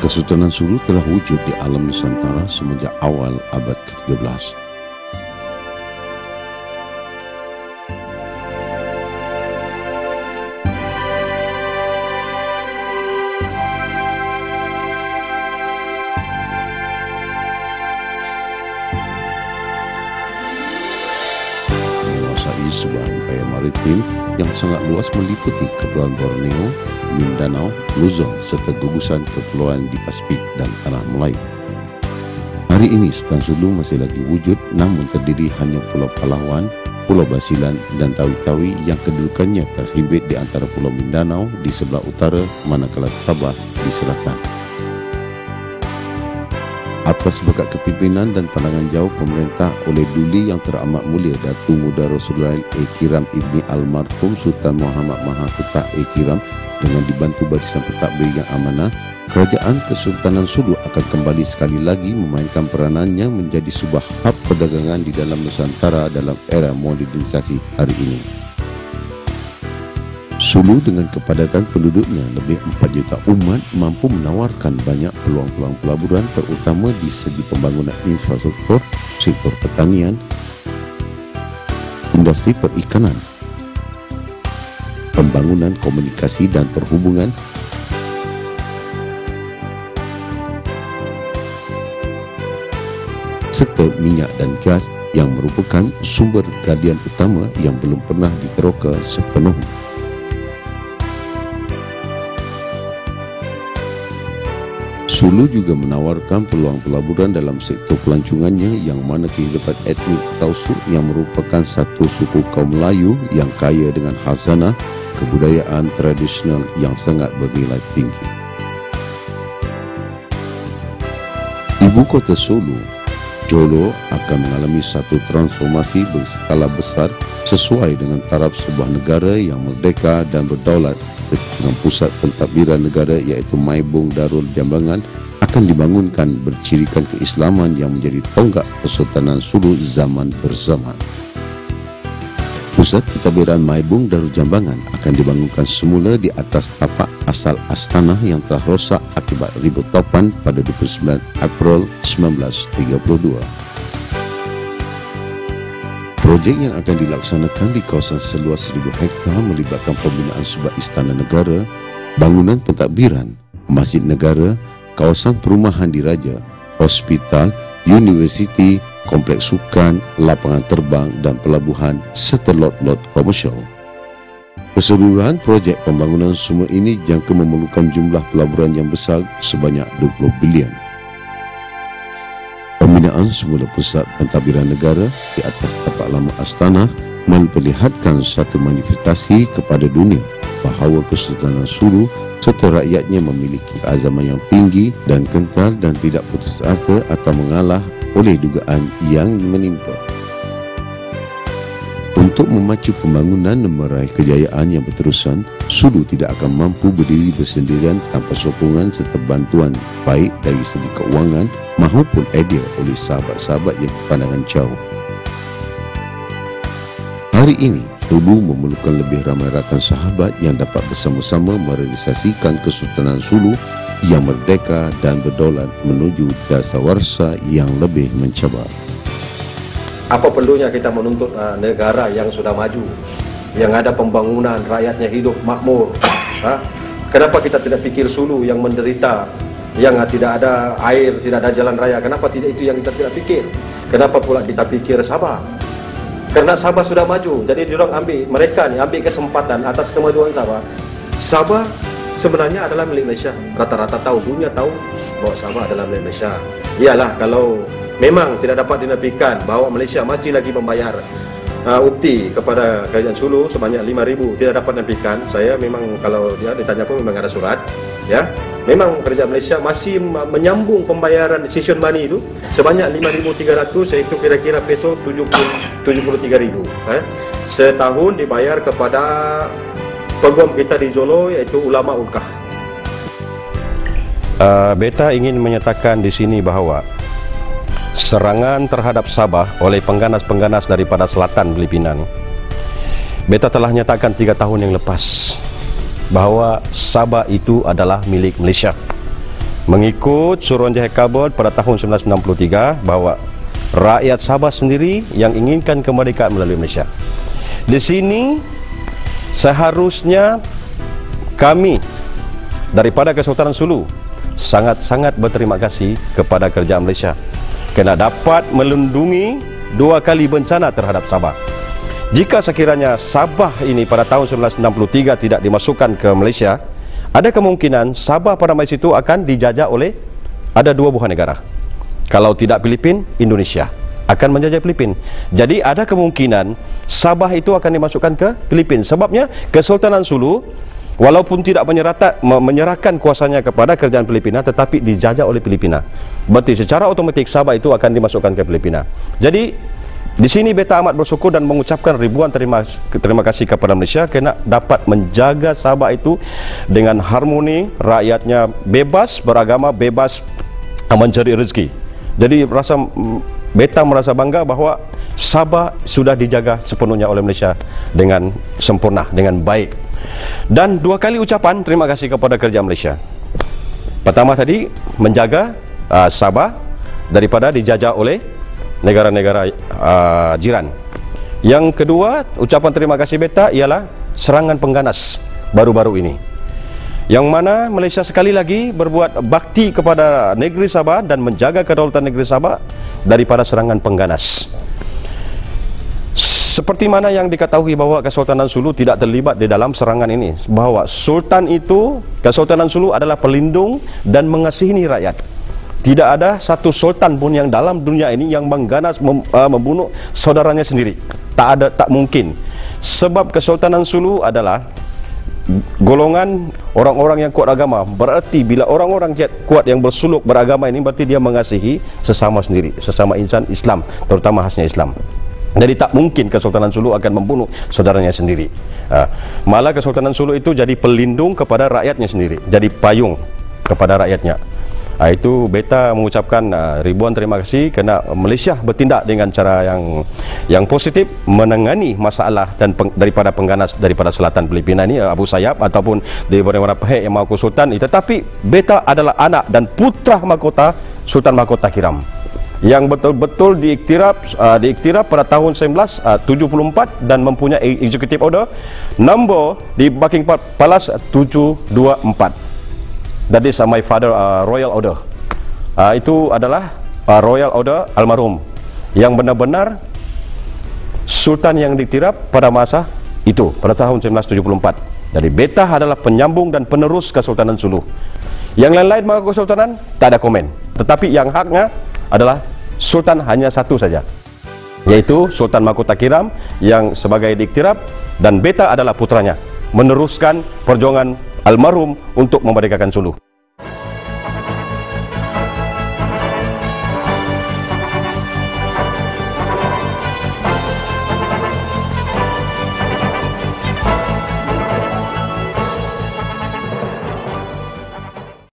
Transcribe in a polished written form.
Kesultanan Sulu telah wujud di alam Nusantara semenjak awal abad ke-13. Menguasai sebuah empayar maritim yang sangat luas meliputi Kepulauan Borneo, Mindanao, Luzon serta gugusan kepulauan di Pasifik dan Tanah Melayu. Hari ini Sultan Sulu masih lagi wujud, namun terdiri hanya Pulau Palawan, Pulau Basilan dan Tawi-Tawi yang kedudukannya terhimpit di antara Pulau Mindanao di sebelah utara, manakala Sabah di selatan. Atas berkat kepimpinan dan pandangan jauh pemerintah oleh Duli yang teramat mulia Datuk Muda Rasulullah Kiram Ibni Almarhum Sultan Muhammad Mahakota Kiram dengan dibantu barisan pentadbir yang amanah, Kerajaan Kesultanan Sulu akan kembali sekali lagi memainkan peranannya menjadi sebuah hub perdagangan di dalam Nusantara dalam era modernisasi hari ini. Sulu dengan kepadatan penduduknya lebih 4 juta umat mampu menawarkan banyak peluang-peluang pelaburan terutama di segi pembangunan infrastruktur, sektor pertanian, industri perikanan, pembangunan komunikasi dan perhubungan, serta minyak dan gas yang merupakan sumber galian utama yang belum pernah diteroka sepenuhnya. Sulu juga menawarkan peluang pelaburan dalam sektor pelancongannya yang mana kehidupan etnik Tausug yang merupakan satu suku kaum Melayu yang kaya dengan khazanah kebudayaan tradisional yang sangat bernilai tinggi. Ibu kota Sulu, Jolo, akan mengalami satu transformasi berskala besar sesuai dengan taraf sebuah negara yang merdeka dan berdaulat dengan pusat pentadbiran negara iaitu Maibong Darul Jambangan akan dibangunkan bercirikan keislaman yang menjadi tonggak Kesultanan Sulu zaman berzaman. Pusat pentadbiran Maibong Darul Jambangan akan dibangunkan semula di atas tapak asal Astana yang telah rosak akibat ribut topan pada 29 April 1932. Projek yang akan dilaksanakan di kawasan seluas 1,000 hektar melibatkan pembinaan sebuah istana negara, bangunan pentadbiran, masjid negara, kawasan perumahan diraja, hospital, universiti, kompleks sukan, lapangan terbang dan pelabuhan serta lot-lot komersial. Keseluruhan projek pembangunan semua ini jangka memerlukan jumlah pelaburan yang besar sebanyak 20 bilion. Pembinaan semula pusat pentadbiran negara di atas tapak lama Astana memperlihatkan satu manifestasi kepada dunia bahawa Kesultanan Sulu serta rakyatnya memiliki keazaman yang tinggi dan kental dan tidak putus asa atau mengalah oleh dugaan yang menimpa. Untuk memacu pembangunan dan meraih kejayaan yang berterusan, Sulu tidak akan mampu berdiri bersendirian tanpa sokongan serta bantuan baik dari segi keuangan maupun idea oleh sahabat-sahabat yang berpandangan jauh. Hari ini, Sulu memerlukan lebih ramai rakan sahabat yang dapat bersama-sama merealisasikan Kesultanan Sulu yang merdeka dan berdaulat menuju dasawarsa yang lebih mencabar. Apa perlunya kita menuntut negara yang sudah maju, yang ada pembangunan, rakyatnya hidup makmur? Kenapa kita tidak pikir Sulu yang menderita, yang tidak ada air, tidak ada jalan raya? Kenapa tidak itu yang kita tidak pikir? Kenapa pula kita pikir Sabah? Karena Sabah sudah maju, jadi diorang mereka ambil kesempatan atas kemajuan Sabah. Sabah sebenarnya adalah milik Malaysia. Rata-rata tahu, dunia tahu bahwa Sabah adalah milik Malaysia. Iyalah kalau memang tidak dapat dinafikan bahawa Malaysia masih lagi membayar upeti kepada Kerajaan Sulu sebanyak 5,000 tidak dapat dinafikan. Saya memang kalau dia ditanya pun memang ada surat, ya. Memang Kerajaan Malaysia masih menyambung pembayaran session money itu sebanyak 5,300, iaitu kira-kira peso 73,000. Setahun dibayar kepada peguam kita di Jolo iaitu ulama ulkah. Beta ingin menyatakan di sini bahawa serangan terhadap Sabah oleh pengganas-pengganas daripada selatan Filipina, beta telah nyatakan 3 tahun yang lepas bahawa Sabah itu adalah milik Malaysia. mengikut Suruhanjaya Kabul pada tahun 1963 bahawa rakyat Sabah sendiri yang inginkan kemerdekaan melalui Malaysia. Di sini seharusnya kami daripada Kesultanan Sulu sangat-sangat berterima kasih kepada kerajaan Malaysia kerana dapat melindungi 2 kali bencana terhadap Sabah. Jika sekiranya Sabah ini pada tahun 1963 tidak dimasukkan ke Malaysia, ada kemungkinan Sabah pada masa itu akan dijajah oleh ada 2 buah negara. Kalau tidak Filipina, Indonesia akan menjajah Filipina. Jadi ada kemungkinan Sabah itu akan dimasukkan ke Filipina. Sebabnya Kesultanan Sulu walaupun tidak menyerahkan kuasanya kepada kerajaan Filipina, tetapi dijajah oleh Filipina. Berarti secara otomatik Sabah itu akan dimasukkan ke Filipina. Jadi di sini beta amat bersyukur dan mengucapkan ribuan terima kasih kepada Malaysia kerana dapat menjaga Sabah itu dengan harmoni, rakyatnya bebas beragama, bebas mencari rezeki. Jadi beta merasa bangga bahawa Sabah sudah dijaga sepenuhnya oleh Malaysia dengan sempurna, dengan baik. Dan 2 kali ucapan terima kasih kepada kerajaan Malaysia. Pertama tadi menjaga Sabah daripada dijajah oleh negara-negara jiran. Yang kedua, ucapan terima kasih beta ialah serangan pengganas baru-baru ini, yang mana Malaysia sekali lagi berbuat bakti kepada negeri Sabah dan menjaga kedaulatan negeri Sabah daripada serangan pengganas. Seperti mana yang diketahui bahawa Kesultanan Sulu tidak terlibat di dalam serangan ini, bahawa Sultan itu, Kesultanan Sulu adalah pelindung dan mengasihi rakyat. Tidak ada satu sultan pun yang dalam dunia ini yang mengganas membunuh saudaranya sendiri. Tak mungkin. Sebab Kesultanan Sulu adalah golongan orang-orang yang kuat agama. Berarti bila orang-orang kuat yang bersuluk beragama ini, berarti dia mengasihi sesama sendiri, sesama insan Islam, terutama khasnya Islam. Jadi tak mungkin Kesultanan Sulu akan membunuh saudaranya sendiri. Malah Kesultanan Sulu itu jadi pelindung kepada rakyatnya sendiri, jadi payung kepada rakyatnya. Itu beta mengucapkan ribuan terima kasih kerana Malaysia bertindak dengan cara yang positif menangani masalah dan daripada pengganas daripada selatan Filipina ini, Abu Sayyaf ataupun daripada mana pihak yang mahu Sultan. Tetapi beta adalah anak dan putra mahkota Sultan Mahkota Kiram yang betul-betul diiktiraf pada tahun 1974 dan mempunyai executive order nombor di Buckingham Palace 724. That is my father royal order. Itu adalah royal order almarhum yang benar-benar sultan yang diiktiraf pada masa itu pada tahun 1974. Jadi beta adalah penyambung dan penerus Kesultanan Sulu. Yang lain-lain mahkota kesultanan tak ada komen. Tetapi yang haknya adalah sultan hanya satu saja, yaitu Sultan Mahkota Kiram yang sebagai diiktiraf, dan beta adalah putranya meneruskan perjuangan almarhum untuk memerdekakan Sulu.